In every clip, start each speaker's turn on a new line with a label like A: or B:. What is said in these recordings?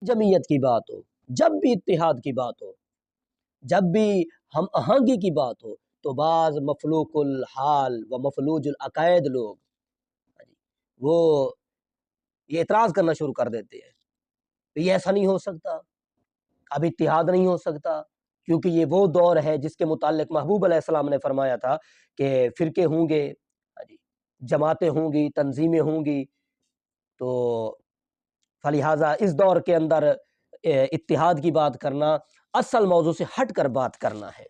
A: جمعیت کی بات ہو، جب بھی اتحاد کی بات ہو، جب بھی ہم آہنگی کی بات ہو، تو بعض مفلوق الحال و مفلوج العقائد لوگ وہ یہ اعتراض کرنا شروع کر دیتے ہیں کہ یہ ایسا نہیں ہو سکتا، اب اتحاد نہیں ہو سکتا، کیونکہ یہ وہ دور ہے جس کے متعلق محبوب علیہ السلام نے فرمایا تھا کہ فرقے ہوں گے، جماعتیں ہوں گی، تنظیمیں ہوں گی، تو فلہٰذا اس دور کے اندر اتحاد کی بات کرنا اصل موضوع سے ہٹ کر بات کرنا ہے۔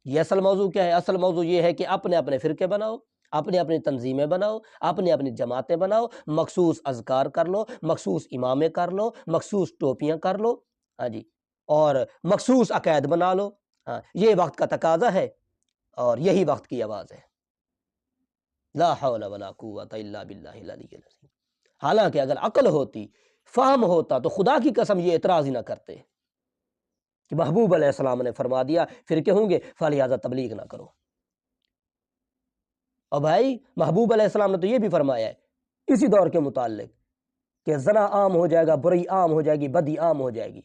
A: یہ اصل موضوع کیا ہے؟ اصل موضوع یہ ہے کہ اپنے اپنے فرقے بناؤ، اپنی اپنی تنظیمیں بناؤ، اپنی اپنی جماعتیں بناؤ، مخصوص اذکار کر لو، مخصوص امامیں کر لو، مخصوص ٹوپیاں کر لو، ہاں جی، اور مخصوص عقائد بنا لو۔ ہاں، یہ وقت کا تقاضا ہے اور یہی وقت کی آواز ہے۔ لا حول ولا قوت الا باللہ العلی العظیم۔ حالانکہ اگر عقل ہوتی، فہم ہوتا، تو خدا کی قسم یہ اعتراض ہی نہ کرتے کہ محبوب علیہ السلام نے فرما دیا فرقے ہوں گے، فلہذا تبلیغ نہ کرو۔ اور بھائی محبوب علیہ السلام نے تو یہ بھی فرمایا ہے اسی دور کے متعلق کہ زنا عام ہو جائے گا، برائی عام ہو جائے گی، بدی عام ہو جائے گی،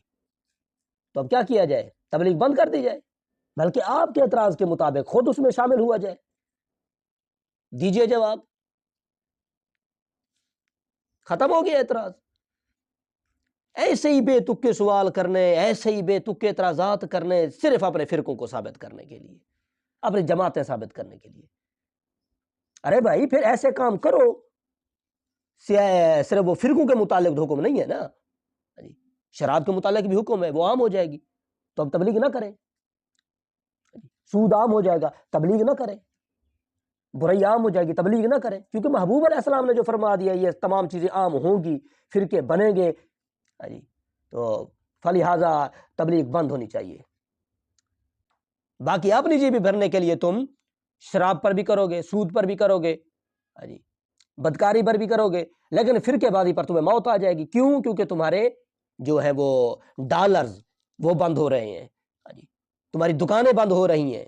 A: تو اب کیا کیا جائے؟ تبلیغ بند کر دی جائے، بلکہ آپ کے اعتراض کے مطابق خود اس میں شامل ہوا جائے۔ دیجئے جواب، ختم ہو گیا اعتراض۔ ایسے ہی بے تکے سوال کرنے، ایسے ہی بے تکے اعتراضات کرنے، صرف اپنے فرقوں کو ثابت کرنے کے لیے، اپنی جماعتیں ثابت کرنے کے لیے۔ ارے بھائی پھر ایسے کام کرو، صرف وہ فرقوں کے متعلق حکم نہیں ہے نا، شراب کے متعلق بھی حکم ہے، وہ عام ہو جائے گی تو اب تبلیغ نہ کریں۔ سود عام ہو جائے گا، تبلیغ نہ کریں۔ برائی عام ہو جائے گی، تبلیغ نہ کریں، کیونکہ محبوب علیہ السلام نے جو فرما دیا یہ تمام چیزیں عام ہوں گی، فرقے بنیں گے، تو فلہٰذا تبلیغ بند ہونی چاہیے۔ باقی اپنی جیب بھرنے کے لیے تم شراب پر بھی کرو گے، سود پر بھی کرو گے، بدکاری پر بھی کرو گے، لیکن فرقے بازی پر تمہیں موت آ جائے گی۔ کیوں؟ کیونکہ تمہارے جو ہے وہ ڈالرز وہ بند ہو رہے ہیں، تمہاری دکانیں بند ہو رہی ہیں،